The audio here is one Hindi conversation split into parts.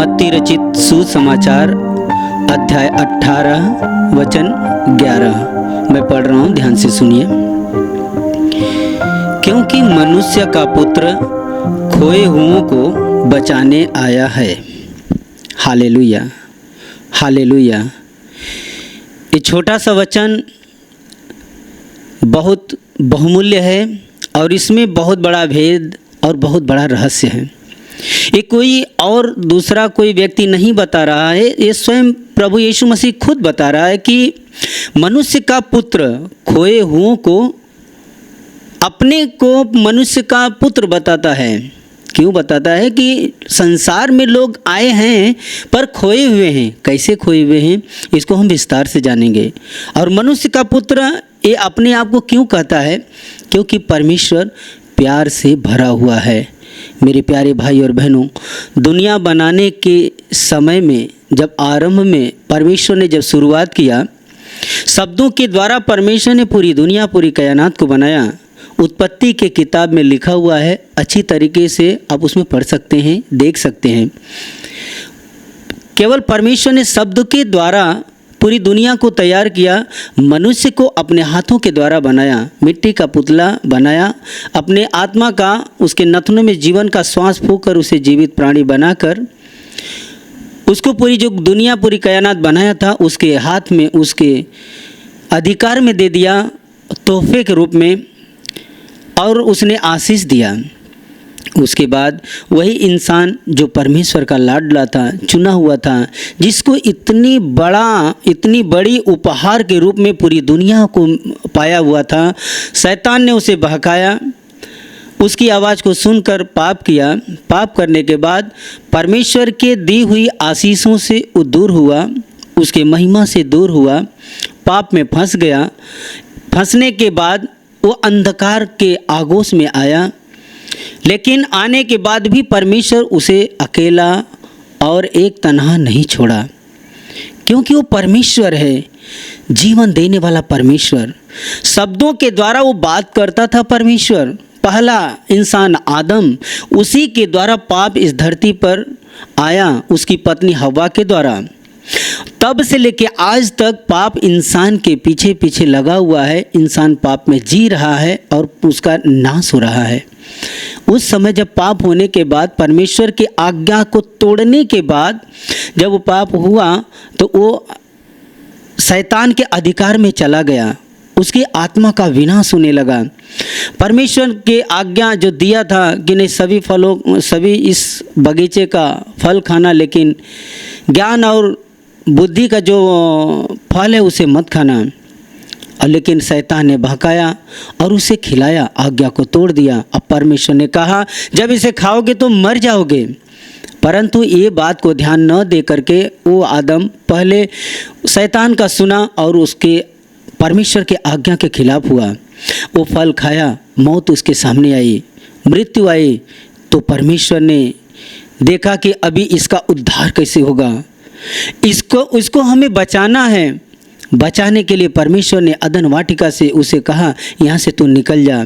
मत्ती रचित सुसमाचार अध्याय 18 वचन 11 मैं पढ़ रहा हूँ, ध्यान से सुनिए। क्योंकि मनुष्य का पुत्र खोए हुओं को बचाने आया है। Hallelujah, hallelujah. ये छोटा सा वचन बहुत बहुमूल्य है और इसमें बहुत बड़ा भेद और बहुत बड़ा रहस्य है। ये कोई और दूसरा कोई व्यक्ति नहीं बता रहा है, ये स्वयं प्रभु यीशु मसीह खुद बता रहा है कि मनुष्य का पुत्र खोए हुओं को, अपने को मनुष्य का पुत्र बताता है। क्यों बताता है? कि संसार में लोग आए हैं पर खोए हुए हैं। कैसे खोए हुए हैं इसको हम विस्तार से जानेंगे। और मनुष्य का पुत्र ये अपने आप को क्यों कहता है? क्योंकि परमेश्वर प्यार से भरा हुआ है। मेरे प्यारे भाई और बहनों, दुनिया बनाने के समय में जब आरंभ में परमेश्वर ने जब शुरुआत किया, शब्दों के द्वारा परमेश्वर ने पूरी दुनिया, पूरी कायनात को बनाया। उत्पत्ति के किताब में लिखा हुआ है, अच्छी तरीके से आप उसमें पढ़ सकते हैं, देख सकते हैं। केवल परमेश्वर ने शब्द के द्वारा पूरी दुनिया को तैयार किया। मनुष्य को अपने हाथों के द्वारा बनाया, मिट्टी का पुतला बनाया, अपने आत्मा का, उसके नथनों में जीवन का श्वास फूंककर उसे जीवित प्राणी बनाकर उसको पूरी जो दुनिया, पूरी कायनात बनाया था उसके हाथ में, उसके अधिकार में दे दिया तोहफे के रूप में, और उसने आशीष दिया। उसके बाद वही इंसान जो परमेश्वर का लाडला था, चुना हुआ था, जिसको इतनी बड़ी उपहार के रूप में पूरी दुनिया को पाया हुआ था, शैतान ने उसे बहकाया। उसकी आवाज़ को सुनकर पाप किया। पाप करने के बाद परमेश्वर के दी हुई आशीषों से वो दूर हुआ, उसके महिमा से दूर हुआ, पाप में फंस गया। फंसने के बाद वो अंधकार के आगोश में आया, लेकिन आने के बाद भी परमेश्वर उसे अकेला और एक तन्हा नहीं छोड़ा, क्योंकि वो परमेश्वर है, जीवन देने वाला परमेश्वर। शब्दों के द्वारा वो बात करता था परमेश्वर। पहला इंसान आदम, उसी के द्वारा पाप इस धरती पर आया, उसकी पत्नी हव्वा के द्वारा। तब से लेके आज तक पाप इंसान के पीछे पीछे लगा हुआ है। इंसान पाप में जी रहा है और उसका नाश हो रहा है। उस समय जब पाप होने के बाद, परमेश्वर की आज्ञा को तोड़ने के बाद जब वो पाप हुआ तो वो शैतान के अधिकार में चला गया, उसकी आत्मा का विनाश होने लगा। परमेश्वर के आज्ञा जो दिया था कि नहीं, सभी इस बगीचे का फल खाना, लेकिन ज्ञान और बुद्धि का जो फल है उसे मत खाना। और लेकिन शैतान ने बहकाया और उसे खिलाया, आज्ञा को तोड़ दिया। अब परमेश्वर ने कहा जब इसे खाओगे तो मर जाओगे। परंतु ये बात को ध्यान न दे करके वो आदम पहले शैतान का सुना और उसके परमेश्वर के आज्ञा के खिलाफ हुआ। वो फल खाया, मौत उसके सामने आई, मृत्यु आई। तो परमेश्वर ने देखा कि अभी इसका उद्धार कैसे होगा, इसको हमें बचाना है। बचाने के लिए परमेश्वर ने अदन वाटिका से उसे कहा, यहाँ से तू निकल जा,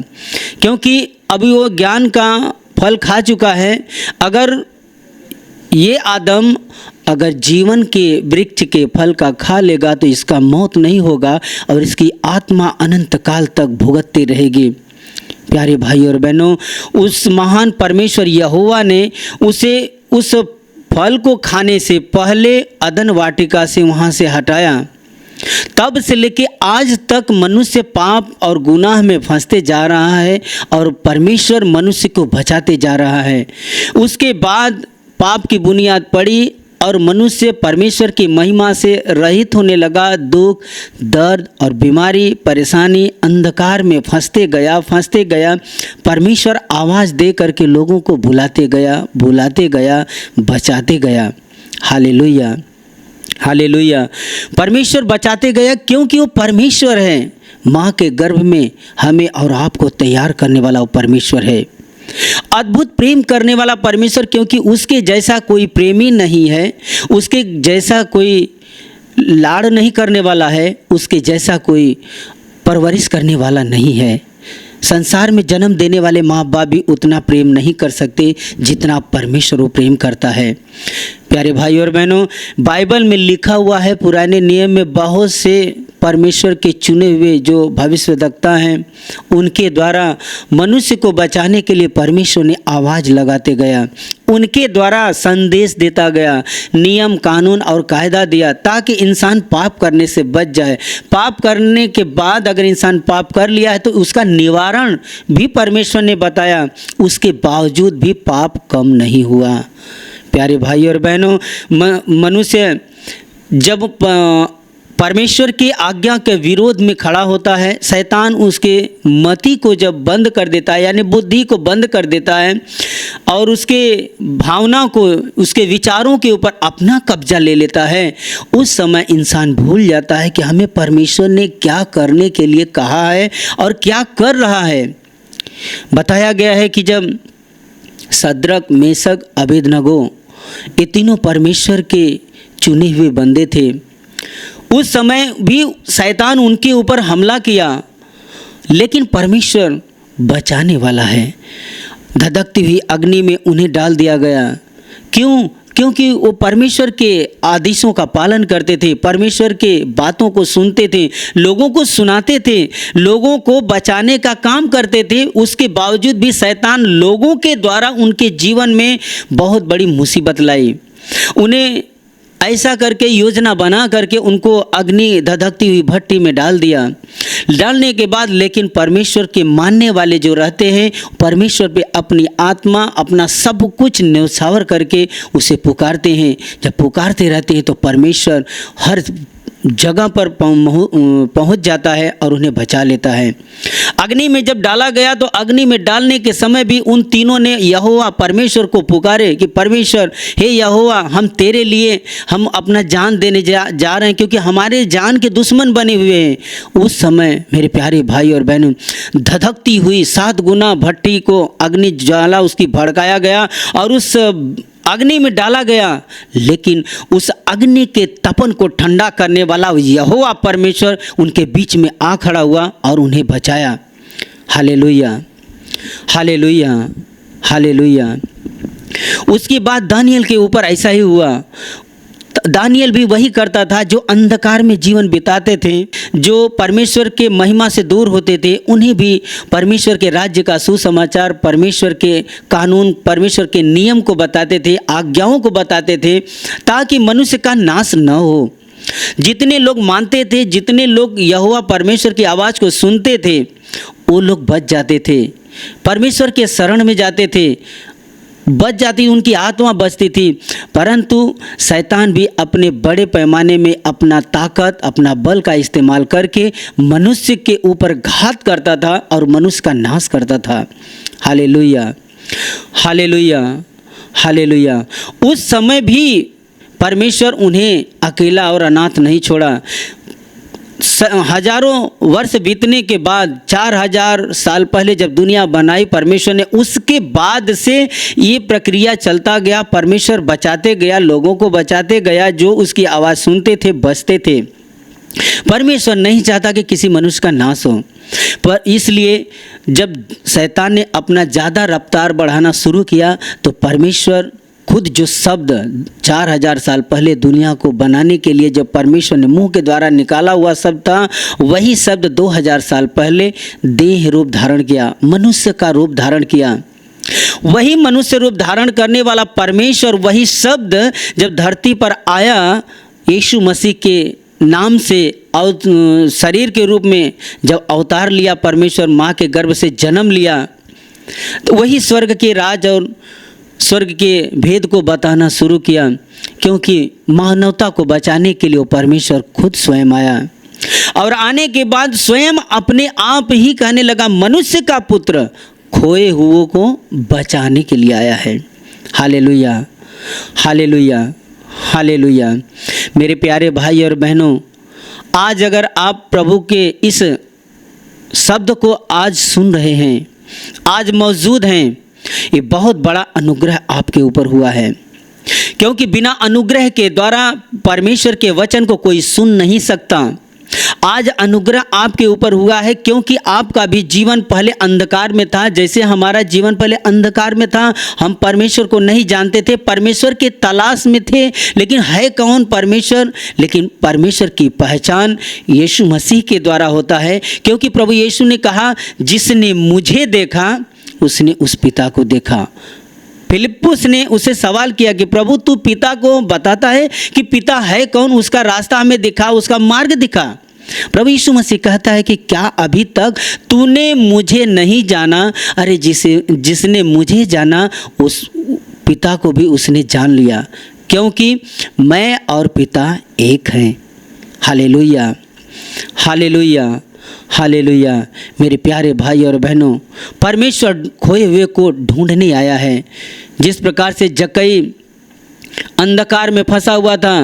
क्योंकि अभी वो ज्ञान का फल खा चुका है। अगर ये आदम अगर जीवन के वृक्ष के फल का खा लेगा तो इसका मौत नहीं होगा और इसकी आत्मा अनंत काल तक भुगतती रहेगी। प्यारे भाई और बहनों, उस महान परमेश्वर यहोवा ने उसे उस फल को खाने से पहले अदन वाटिका से वहाँ से हटाया। तब से लेके आज तक मनुष्य पाप और गुनाह में फंसते जा रहा है और परमेश्वर मनुष्य को बचाते जा रहा है। उसके बाद पाप की बुनियाद पड़ी और मनुष्य परमेश्वर की महिमा से रहित होने लगा। दुख, दर्द और बीमारी, परेशानी, अंधकार में फंसते गया। परमेश्वर आवाज़ दे करके लोगों को भुलाते गया, बचाते गया। Hallelujah, hallelujah. परमेश्वर बचाते गया क्योंकि वो परमेश्वर है। माँ के गर्भ में हमें और आपको तैयार करने वाला वो परमेश्वर है। अद्भुत प्रेम करने वाला परमेश्वर, क्योंकि उसके जैसा कोई प्रेमी नहीं है, उसके जैसा कोई लाड़ नहीं करने वाला है, उसके जैसा कोई परवरिश करने वाला नहीं है। संसार में जन्म देने वाले माँ बाप भी उतना प्रेम नहीं कर सकते जितना परमेश्वर वो प्रेम करता है। प्यारे भाई और बहनों, बाइबल में लिखा हुआ है, पुराने नियम में बहुत से परमेश्वर के चुने हुए जो भविष्यवक्ता हैं, उनके द्वारा मनुष्य को बचाने के लिए परमेश्वर ने आवाज़ लगाते गया, उनके द्वारा संदेश देता गया, नियम कानून और कायदा दिया ताकि इंसान पाप करने से बच जाए। पाप करने के बाद अगर इंसान पाप कर लिया है तो उसका निवारण भी परमेश्वर ने बताया, उसके बावजूद भी पाप कम नहीं हुआ। प्यारे भाई और बहनों, मनुष्य जब परमेश्वर की आज्ञा के विरोध में खड़ा होता है, शैतान उसके मति को जब बंद कर देता है, यानी बुद्धि को बंद कर देता है और उसके भावना को, उसके विचारों के ऊपर अपना कब्जा ले लेता है, उस समय इंसान भूल जाता है कि हमें परमेश्वर ने क्या करने के लिए कहा है और क्या कर रहा है। बताया गया है कि जब सद्रक, मेशक, अबेदनगो ये तीनों परमेश्वर के चुने हुए बंदे थे, उस समय भी शैतान उनके ऊपर हमला किया, लेकिन परमेश्वर बचाने वाला है। धधकती हुई अग्नि में उन्हें डाल दिया गया। क्यों? क्योंकि वो परमेश्वर के आदेशों का पालन करते थे, परमेश्वर के बातों को सुनते थे, लोगों को सुनाते थे, लोगों को बचाने का काम करते थे। उसके बावजूद भी शैतान लोगों के द्वारा उनके जीवन में बहुत बड़ी मुसीबत लाई। उन्हें ऐसा करके योजना बना करके उनको अग्नि धधकती हुई भट्टी में डाल दिया। डालने के बाद लेकिन परमेश्वर के मानने वाले जो रहते हैं, परमेश्वर पे अपनी आत्मा, अपना सब कुछ न्यौछावर करके उसे पुकारते हैं। जब पुकारते रहते हैं तो परमेश्वर हर जगह पर पहुंच जाता है और उन्हें बचा लेता है। अग्नि में जब डाला गया तो अग्नि में डालने के समय भी उन तीनों ने यहोवा परमेश्वर को पुकारे कि परमेश्वर, हे यहोवा, हम तेरे लिए हम अपना जान देने जा रहे हैं, क्योंकि हमारे जान के दुश्मन बने हुए हैं। उस समय मेरे प्यारे भाई और बहनों, धधकती हुई 7 गुना भट्टी को अग्नि ज्वाला उसकी भड़काया गया और उस अग्नि में डाला गया, लेकिन उस अग्नि के तपन को ठंडा करने वाला यहोवा परमेश्वर उनके बीच में आ खड़ा हुआ और उन्हें बचाया। Hallelujah, hallelujah, hallelujah. उसके बाद दानियल के ऊपर ऐसा ही हुआ। दानियल भी वही करता था जो अंधकार में जीवन बिताते थे, जो परमेश्वर के महिमा से दूर होते थे। उन्हें भी परमेश्वर के राज्य का सुसमाचार, परमेश्वर के कानून, परमेश्वर के नियम को बताते थे, आज्ञाओं को बताते थे, ताकि मनुष्य का नाश न हो। जितने लोग मानते थे, जितने लोग यहोवा परमेश्वर की आवाज़ को सुनते थे, वो लोग बच जाते थे, परमेश्वर के शरण में जाते थे, बच जाती, उनकी आत्मा बचती थी। परंतु शैतान भी अपने बड़े पैमाने में अपना ताकत, अपना बल का इस्तेमाल करके मनुष्य के ऊपर घात करता था और मनुष्य का नाश करता था। Hallelujah, hallelujah, hallelujah. उस समय भी परमेश्वर उन्हें अकेला और अनाथ नहीं छोड़ा। हजारों वर्ष बीतने के बाद, 4000 साल पहले जब दुनिया बनाई परमेश्वर ने, उसके बाद से ये प्रक्रिया चलता गया। परमेश्वर बचाते गया, लोगों को बचाते गया, जो उसकी आवाज़ सुनते थे बचते थे। परमेश्वर नहीं चाहता कि किसी मनुष्य का नाश हो, पर इसलिए जब शैतान ने अपना ज़्यादा रफ्तार बढ़ाना शुरू किया तो परमेश्वर खुद जो शब्द 4000 साल पहले दुनिया को बनाने के लिए जब परमेश्वर ने मुंह के द्वारा निकाला हुआ शब्द था, वही शब्द 2000 साल पहले देह रूप धारण किया, मनुष्य का रूप धारण किया। वही मनुष्य रूप धारण करने वाला परमेश्वर, वही शब्द जब धरती पर आया, यीशु मसीह के नाम से और शरीर के रूप में जब अवतार लिया, परमेश्वर माँ के गर्भ से जन्म लिया, तो वही स्वर्ग के राज और स्वर्ग के भेद को बताना शुरू किया, क्योंकि मानवता को बचाने के लिए वो परमेश्वर खुद स्वयं आया। और आने के बाद स्वयं अपने आप ही कहने लगा, मनुष्य का पुत्र खोए हुओं को बचाने के लिए आया है। Hallelujah, hallelujah, hallelujah. मेरे प्यारे भाई और बहनों, आज अगर आप प्रभु के इस शब्द को आज सुन रहे हैं, आज मौजूद हैं, ये बहुत बड़ा अनुग्रह आपके ऊपर हुआ है, क्योंकि बिना अनुग्रह के द्वारा परमेश्वर के वचन को कोई सुन नहीं सकता। आज अनुग्रह आपके ऊपर हुआ है, क्योंकि आपका भी जीवन पहले अंधकार में था। जैसे हमारा जीवन पहले अंधकार में था, हम परमेश्वर को नहीं जानते थे, परमेश्वर के तलाश में थे। लेकिन है कौन परमेश्वर? लेकिन परमेश्वर की पहचान यीशु मसीह के द्वारा होता है, क्योंकि प्रभु यीशु ने कहा, जिसने मुझे देखा उसने उस पिता को देखा। फिलिप्पुस ने उसे सवाल किया कि प्रभु तू पिता को बताता है कि पिता है कौन, उसका रास्ता हमें दिखा, उसका मार्ग दिखा। प्रभु यीशु मसीह कहता है कि क्या अभी तक तूने मुझे नहीं जाना? अरे जिसने मुझे जाना उस पिता को भी उसने जान लिया, क्योंकि मैं और पिता एक हैं। Hallelujah, hallelujah, hallelujah. मेरे प्यारे भाई और बहनों, परमेश्वर खोए हुए को ढूंढने आया है। जिस प्रकार से जक्कई अंधकार में फंसा हुआ था,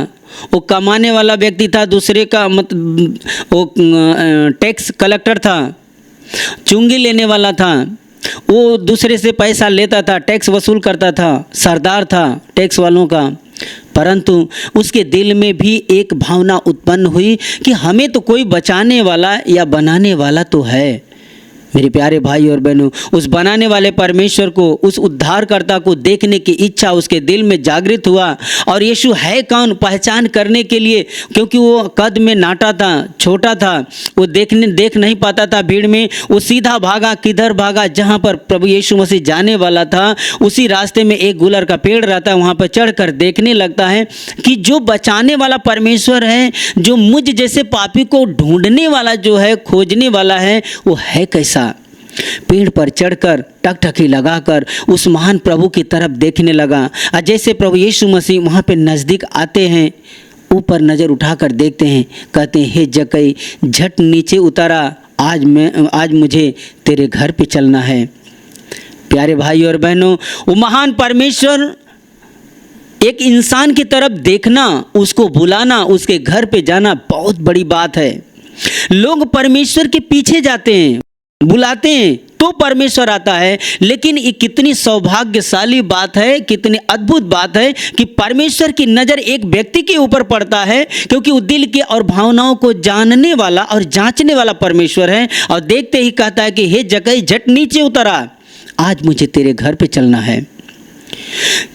वो कमाने वाला व्यक्ति था, दूसरे का वो टैक्स कलेक्टर था, चुंगी लेने वाला था, वो दूसरे से पैसा लेता था, टैक्स वसूल करता था, सरदार था टैक्स वालों का। परंतु उसके दिल में भी एक भावना उत्पन्न हुई कि हमें तो कोई बचाने वाला या बनाने वाला तो है। मेरे प्यारे भाई और बहनों, उस बनाने वाले परमेश्वर को, उस उद्धारकर्ता को देखने की इच्छा उसके दिल में जागृत हुआ। और यीशु है कौन पहचान करने के लिए, क्योंकि वो कद में नाटा था, छोटा था, वो देख नहीं पाता था भीड़ में, वो सीधा भागा। किधर भागा? जहाँ पर प्रभु यीशु मसीह जाने वाला था, उसी रास्ते में एक गुलर का पेड़ रहता है, वहाँ पर चढ़कर देखने लगता है कि जो बचाने वाला परमेश्वर है, जो मुझ जैसे पापी को ढूंढने वाला जो है, खोजने वाला है, वो है कैसा। पेड़ पर चढ़कर टकटकी लगाकर उस महान प्रभु की तरफ देखने लगा। और जैसे प्रभु यीशु मसीह वहाँ पे नज़दीक आते हैं, ऊपर नज़र उठाकर देखते हैं, कहते हैं, हे जक्कई झट नीचे उतारा, आज मुझे तेरे घर पे चलना है। प्यारे भाई और बहनों, वो महान परमेश्वर एक इंसान की तरफ देखना, उसको बुलाना, उसके घर पे जाना बहुत बड़ी बात है। लोग परमेश्वर के पीछे जाते हैं, बुलाते हैं तो परमेश्वर आता है। लेकिन ये कितनी सौभाग्यशाली बात है, कितनी अद्भुत बात है कि परमेश्वर की नज़र एक व्यक्ति के ऊपर पड़ता है, क्योंकि वो दिल के और भावनाओं को जानने वाला और जांचने वाला परमेश्वर है। और देखते ही कहता है कि हे जक्कई झट नीचे उतरा, आज मुझे तेरे घर पे चलना है।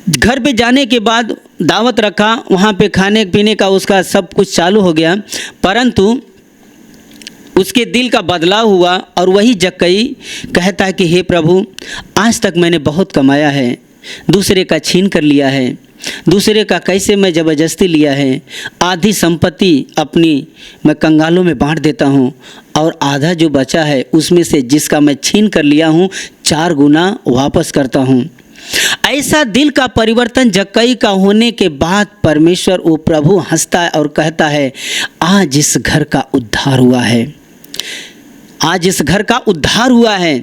घर पे जाने के बाद दावत रखा, वहाँ पे खाने पीने का उसका सब कुछ चालू हो गया। परंतु उसके दिल का बदलाव हुआ और वही जक्कई कहता है कि हे प्रभु, आज तक मैंने बहुत कमाया है, दूसरे का छीन कर लिया है, दूसरे का कैसे मैं ज़बरदस्ती लिया है, आधी संपत्ति अपनी मैं कंगालों में बांट देता हूँ, और आधा जो बचा है उसमें से जिसका मैं छीन कर लिया हूँ 4 गुना वापस करता हूँ। ऐसा दिल का परिवर्तन जक्कई का होने के बाद परमेश्वर वो प्रभु हंसता है और कहता है, आज इस घर का उद्धार हुआ है, आज इस घर का उद्धार हुआ है।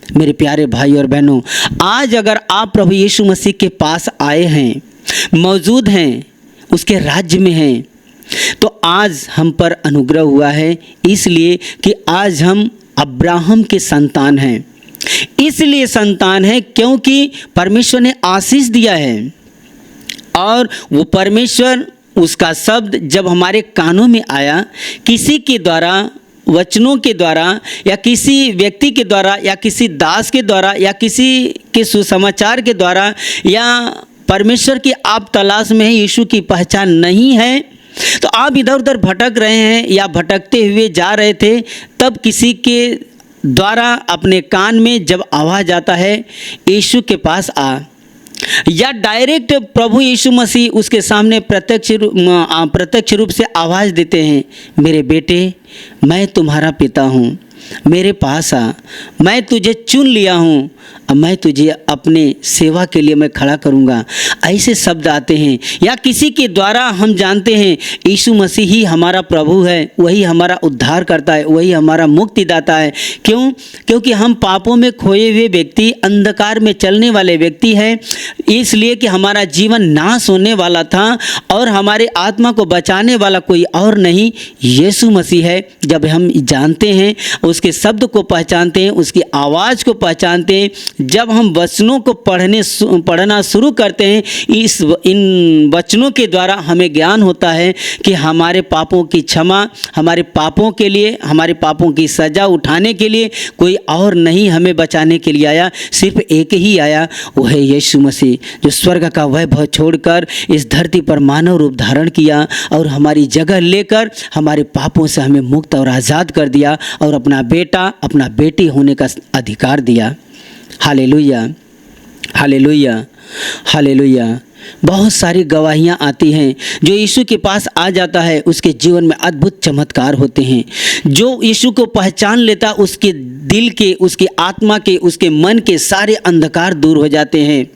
मेरे प्यारे भाई और बहनों, आज अगर आप प्रभु यीशु मसीह के पास आए हैं, मौजूद हैं, उसके राज्य में हैं, तो आज हम पर अनुग्रह हुआ है, इसलिए कि आज हम अब्राहम के संतान हैं। इसलिए संतान है क्योंकि परमेश्वर ने आशीष दिया है, और वो परमेश्वर, उसका शब्द जब हमारे कानों में आया, किसी के द्वारा, वचनों के द्वारा, या किसी व्यक्ति के द्वारा, या किसी दास के द्वारा, या किसी के सुसमाचार के द्वारा, या परमेश्वर की आप तलाश में है, यीशु की पहचान नहीं है, तो आप इधर उधर भटक रहे हैं या भटकते हुए जा रहे थे, तब किसी के द्वारा अपने कान में जब आवाज़ आता है, यीशु के पास आ, या डायरेक्ट प्रभु यीशु मसीह उसके सामने प्रत्यक्ष रूप से आवाज़ देते हैं, मेरे बेटे मैं तुम्हारा पिता हूँ, मेरे पास आ, मैं तुझे चुन लिया हूँ, अब मैं तुझे अपने सेवा के लिए मैं खड़ा करूँगा। ऐसे शब्द आते हैं। या किसी के द्वारा हम जानते हैं यीशु मसीह ही हमारा प्रभु है, वही हमारा उद्धार करता है, वही हमारा मुक्तिदाता है। क्यों? क्योंकि हम पापों में खोए हुए व्यक्ति, अंधकार में चलने वाले व्यक्ति हैं, इसलिए कि हमारा जीवन नाश होने वाला था और हमारे आत्मा को बचाने वाला कोई और नहीं, यीशु मसीह है। जब हम जानते हैं, उसके शब्द को पहचानते हैं, उसकी आवाज़ को पहचानते हैं। जब हम वचनों को पढ़ना शुरू करते हैं, इन वचनों के द्वारा हमें ज्ञान होता है कि हमारे पापों की क्षमा, हमारे पापों के लिए, हमारे पापों की सज़ा उठाने के लिए कोई और नहीं हमें बचाने के लिए आया, सिर्फ एक ही आया, वो है यीशु मसीह, जो स्वर्ग का वैभव छोड़कर इस धरती पर मानव रूप धारण किया और हमारी जगह लेकर हमारे पापों से हमें मुक्त और आज़ाद कर दिया और अपना बेटा, अपना बेटी होने का अधिकार दिया। Hallelujah, hallelujah, hallelujah. बहुत सारी गवाहियाँ आती हैं। जो यीशु के पास आ जाता है उसके जीवन में अद्भुत चमत्कार होते हैं। जो यीशु को पहचान लेता, उसके दिल के, उसकी आत्मा के, उसके मन के सारे अंधकार दूर हो जाते हैं।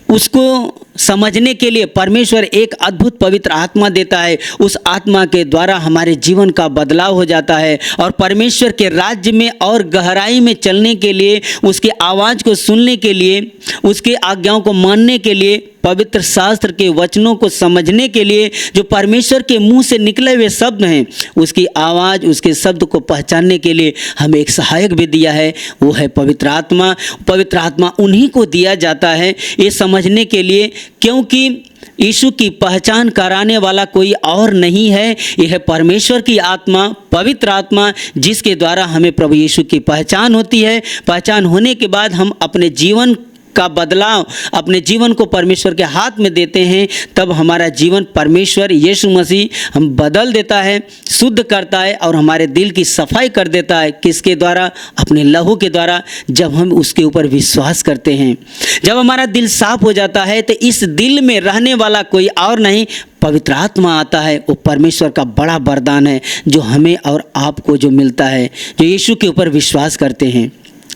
उसको समझने के लिए परमेश्वर एक अद्भुत पवित्र आत्मा देता है। उस आत्मा के द्वारा हमारे जीवन का बदलाव हो जाता है और परमेश्वर के राज्य में और गहराई में चलने के लिए, उसकी आवाज़ को सुनने के लिए, उसके आज्ञाओं को मानने के लिए, पवित्र शास्त्र के वचनों को समझने के लिए, जो परमेश्वर के मुंह से निकले हुए शब्द हैं, उसकी आवाज़, उसके शब्द को पहचानने के लिए हमें एक सहायक भी दिया है, वो है पवित्र आत्मा। पवित्र आत्मा उन्हीं को दिया जाता है ये समझने के लिए, क्योंकि यीशु की पहचान कराने वाला कोई और नहीं है, यह है परमेश्वर की आत्मा, पवित्र आत्मा, जिसके द्वारा हमें प्रभु यीशु की पहचान होती है। पहचान होने के बाद हम अपने जीवन का बदलाव, अपने जीवन को परमेश्वर के हाथ में देते हैं, तब हमारा जीवन परमेश्वर यीशु मसीह हम बदल देता है, शुद्ध करता है और हमारे दिल की सफाई कर देता है। किसके द्वारा? अपने लहू के द्वारा। जब हम उसके ऊपर विश्वास करते हैं, जब हमारा दिल साफ हो जाता है, तो इस दिल में रहने वाला कोई और नहीं, पवित्र आत्मा आता है। वो परमेश्वर का बड़ा वरदान है जो हमें और आपको जो मिलता है, जो यीशु के ऊपर विश्वास करते हैं।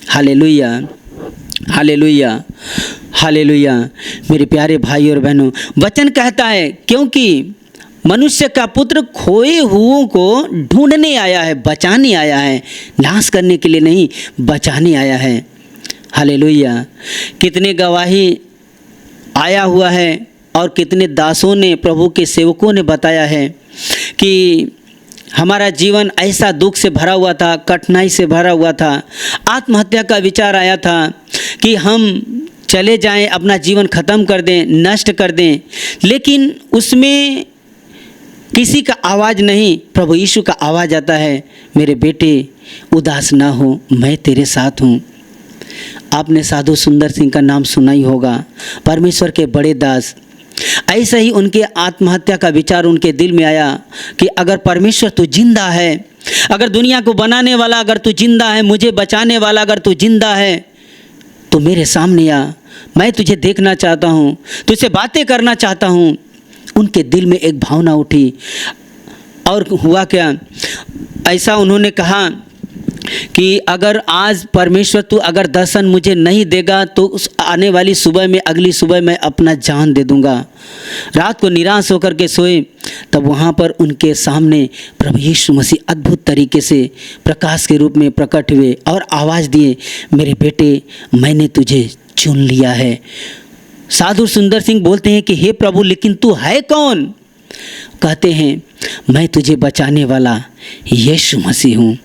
Hallelujah, hallelujah, hallelujah. मेरे प्यारे भाई और बहनों, वचन कहता है क्योंकि मनुष्य का पुत्र खोए हुओं को ढूंढने आया है, बचाने आया है, नाश करने के लिए नहीं, बचाने आया है। हालेलुया। कितने गवाही आया हुआ है और कितने दासों ने, प्रभु के सेवकों ने बताया है कि हमारा जीवन ऐसा दुख से भरा हुआ था, कठिनाई से भरा हुआ था, आत्महत्या का विचार आया था कि हम चले जाएं, अपना जीवन ख़त्म कर दें, नष्ट कर दें, लेकिन उसमें किसी का आवाज़ नहीं, प्रभु यीशु का आवाज़ आता है, मेरे बेटे उदास ना हो, मैं तेरे साथ हूँ। आपने साधु सुंदर सिंह का नाम सुना ही होगा, परमेश्वर के बड़े दास। ऐसे ही उनके आत्महत्या का विचार उनके दिल में आया कि अगर परमेश्वर तू जिंदा है, अगर दुनिया को बनाने वाला अगर तू जिंदा है, मुझे बचाने वाला अगर तू जिंदा है, तो मेरे सामने आ, मैं तुझे देखना चाहता हूँ, तुझसे बातें करना चाहता हूँ। उनके दिल में एक भावना उठी और हुआ क्या, ऐसा उन्होंने कहा कि अगर आज परमेश्वर तू अगर दर्शन मुझे नहीं देगा तो उस आने वाली सुबह में, अगली सुबह मैं अपना जान दे दूंगा। रात को निराश होकर के सोए, तब वहाँ पर उनके सामने प्रभु यीशु मसीह अद्भुत तरीके से प्रकाश के रूप में प्रकट हुए और आवाज़ दिए, मेरे बेटे मैंने तुझे चुन लिया है। साधु सुंदर सिंह बोलते हैं कि हे प्रभु, लेकिन तू है कौन? कहते हैं मैं तुझे बचाने वाला यीशु मसीह हूँ।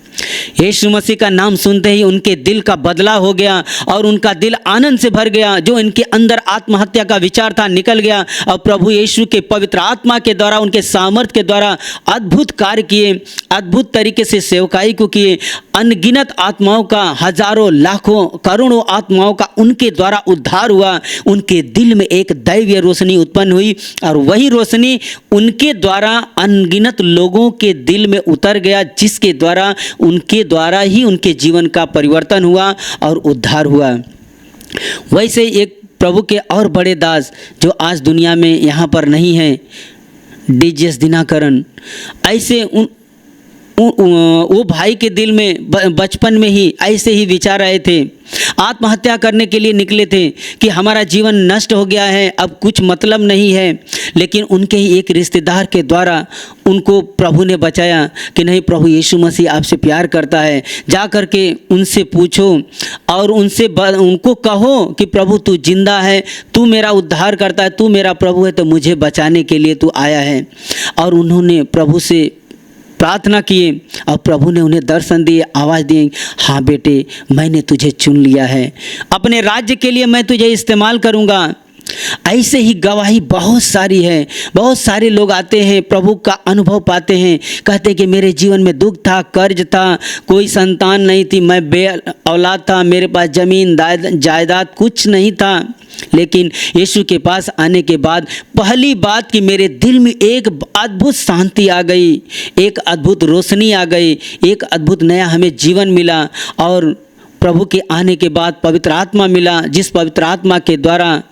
यीशु मसीह का नाम सुनते ही उनके दिल का बदलाव हो गया और उनका दिल आनंद से भर गया। जो इनके अंदर आत्महत्या का विचार था निकल गया और प्रभु यीशु के पवित्र आत्मा के द्वारा, उनके सामर्थ्य के द्वारा अद्भुत कार्य किए, अद्भुत तरीके से सेवकाई को किए। अनगिनत आत्माओं का, हजारों लाखों करोड़ों आत्माओं का उनके द्वारा उद्धार हुआ। उनके दिल में एक दैवीय रोशनी उत्पन्न हुई और वही रोशनी उनके द्वारा अनगिनत लोगों के दिल में उतर गया, जिसके द्वारा उनके द्वारा ही उनके जीवन का परिवर्तन हुआ और उद्धार हुआ। वैसे एक प्रभु के और बड़े दास जो आज दुनिया में यहाँ पर नहीं हैं, डीजीएस दिनाकरण, ऐसे वो भाई के दिल में बचपन में ही ऐसे ही विचार आए थे, आत्महत्या करने के लिए निकले थे कि हमारा जीवन नष्ट हो गया है, अब कुछ मतलब नहीं है। लेकिन उनके ही एक रिश्तेदार के द्वारा उनको प्रभु ने बचाया कि नहीं, प्रभु यीशु मसीह आपसे प्यार करता है, जा कर के उनसे पूछो और उनको कहो कि प्रभु तू जिंदा है, तू मेरा उद्धार करता है, तू मेरा प्रभु है, तो मुझे बचाने के लिए तू आया है। और उन्होंने प्रभु से प्रार्थना किए और प्रभु ने उन्हें दर्शन दिए, आवाज़ दिए, हाँ बेटे मैंने तुझे चुन लिया है, अपने राज्य के लिए मैं तुझे इस्तेमाल करूँगा। ऐसे ही गवाही बहुत सारी है। बहुत सारे लोग आते हैं, प्रभु का अनुभव पाते हैं, कहते हैं कि मेरे जीवन में दुख था, कर्ज था, कोई संतान नहीं थी, मैं बे औलाद था, मेरे पास ज़मीन जायदाद कुछ नहीं था। लेकिन यीशु के पास आने के बाद पहली बात कि मेरे दिल में एक अद्भुत शांति आ गई, एक अद्भुत रोशनी आ गई, एक अद्भुत नया हमें जीवन मिला। और प्रभु के आने के बाद पवित्र आत्मा मिला, जिस पवित्र आत्मा के द्वारा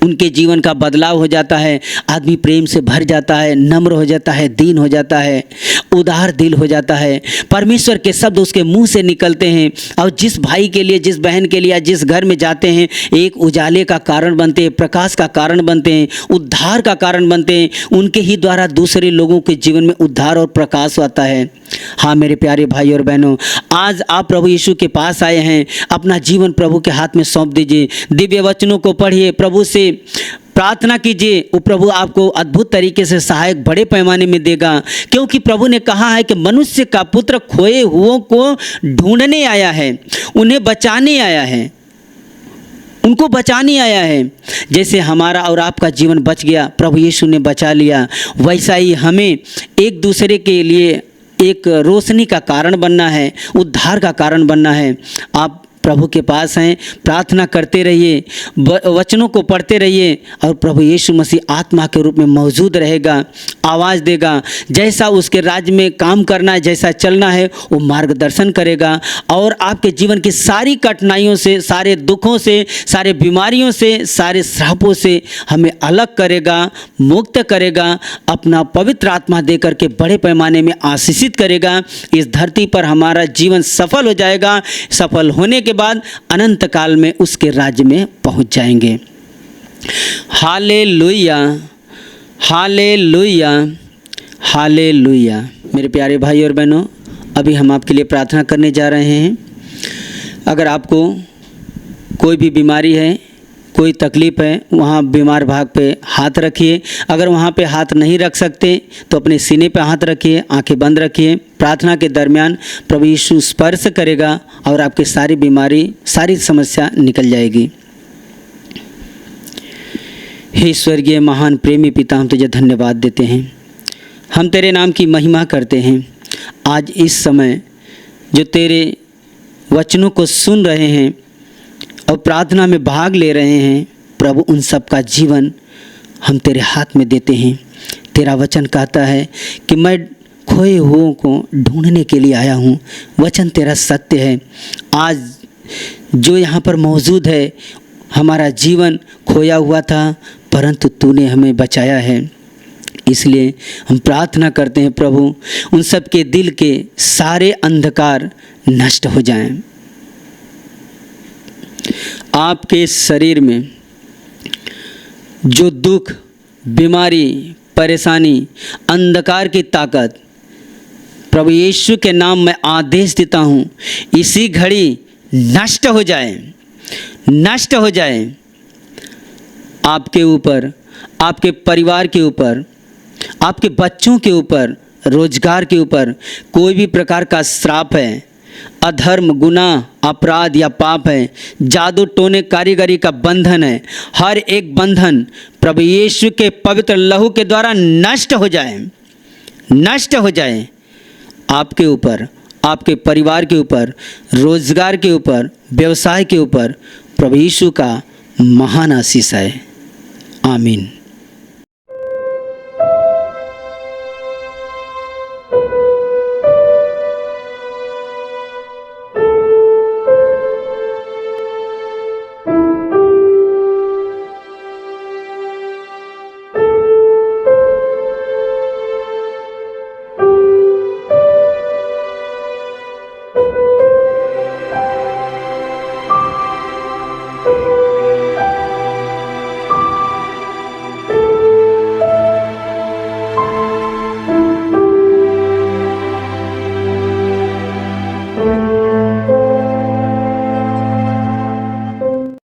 उनके जीवन का बदलाव हो जाता है। आदमी प्रेम से भर जाता है, नम्र हो जाता है, दीन हो जाता है, उदार दिल हो जाता है। परमेश्वर के शब्द उसके मुंह से निकलते हैं और जिस भाई के लिए, जिस बहन के लिए या जिस घर में जाते हैं, एक उजाले का कारण बनते हैं, प्रकाश का कारण बनते हैं, उद्धार का कारण बनते हैं। उनके ही द्वारा दूसरे लोगों के जीवन में उद्धार और प्रकाश आता है। हाँ मेरे प्यारे भाई और बहनों, आज आप प्रभु यीशु के पास आए हैं, अपना जीवन प्रभु के हाथ में सौंप दीजिए, दिव्य वचनों को पढ़िए, प्रभु से प्रार्थना कीजिए। वो प्रभु आपको अद्भुत तरीके से सहायक बड़े पैमाने में देगा, क्योंकि प्रभु ने कहा है कि मनुष्य का पुत्र खोए हुओं को ढूंढने आया है, उन्हें बचाने आया है, उनको बचाने आया है। जैसे हमारा और आपका जीवन बच गया, प्रभु यीशु ने बचा लिया, वैसा ही हमें एक दूसरे के लिए एक रोशनी का कारण बनना है, उद्धार का कारण बनना है। आप प्रभु के पास हैं, प्रार्थना करते रहिए, वचनों को पढ़ते रहिए और प्रभु यीशु मसीह आत्मा के रूप में मौजूद रहेगा, आवाज़ देगा। जैसा उसके राज्य में काम करना है, जैसा चलना है, वो मार्गदर्शन करेगा और आपके जीवन की सारी कठिनाइयों से, सारे दुखों से, सारे बीमारियों से, सारे श्रापों से हमें अलग करेगा, मुक्त करेगा, अपना पवित्र आत्मा दे करके बड़े पैमाने में आशीषित करेगा। इस धरती पर हमारा जीवन सफल हो जाएगा। सफल होने के बाद अनंत काल में उसके राज्य में पहुंच जाएंगे। Hallelujah, hallelujah, hallelujah. मेरे प्यारे भाई और बहनों, अभी हम आपके लिए प्रार्थना करने जा रहे हैं। अगर आपको कोई भी बीमारी है, कोई तकलीफ़ है, वहाँ बीमार भाग पे हाथ रखिए। अगर वहाँ पे हाथ नहीं रख सकते तो अपने सीने पे हाथ रखिए, आंखें बंद रखिए। प्रार्थना के दरमियान प्रभु यीशु स्पर्श करेगा और आपकी सारी बीमारी, सारी समस्या निकल जाएगी। हे स्वर्गीय महान प्रेमी पिता, हम तुझे धन्यवाद देते हैं, हम तेरे नाम की महिमा करते हैं। आज इस समय जो तेरे वचनों को सुन रहे हैं और प्रार्थना में भाग ले रहे हैं, प्रभु उन सब का जीवन हम तेरे हाथ में देते हैं। तेरा वचन कहता है कि मैं खोए हुओं को ढूंढने के लिए आया हूँ। वचन तेरा सत्य है। आज जो यहाँ पर मौजूद है, हमारा जीवन खोया हुआ था, परंतु तूने हमें बचाया है। इसलिए हम प्रार्थना करते हैं प्रभु, उन सब के दिल के सारे अंधकार नष्ट हो जाएं। आपके शरीर में जो दुख, बीमारी, परेशानी, अंधकार की ताकत, प्रभु यीशु के नाम में आदेश देता हूँ, इसी घड़ी नष्ट हो जाए, नष्ट हो जाए। आपके ऊपर, आपके परिवार के ऊपर, आपके बच्चों के ऊपर, रोजगार के ऊपर कोई भी प्रकार का श्राप है, अधर्म, गुनाह, अपराध या पाप है, जादू टोने कारीगरी का बंधन है, हर एक बंधन प्रभु यीशु के पवित्र लहू के द्वारा नष्ट हो जाए, नष्ट हो जाए। आपके ऊपर, आपके परिवार के ऊपर, रोजगार के ऊपर, व्यवसाय के ऊपर प्रभु यीशु का महान आशीष है। आमीन।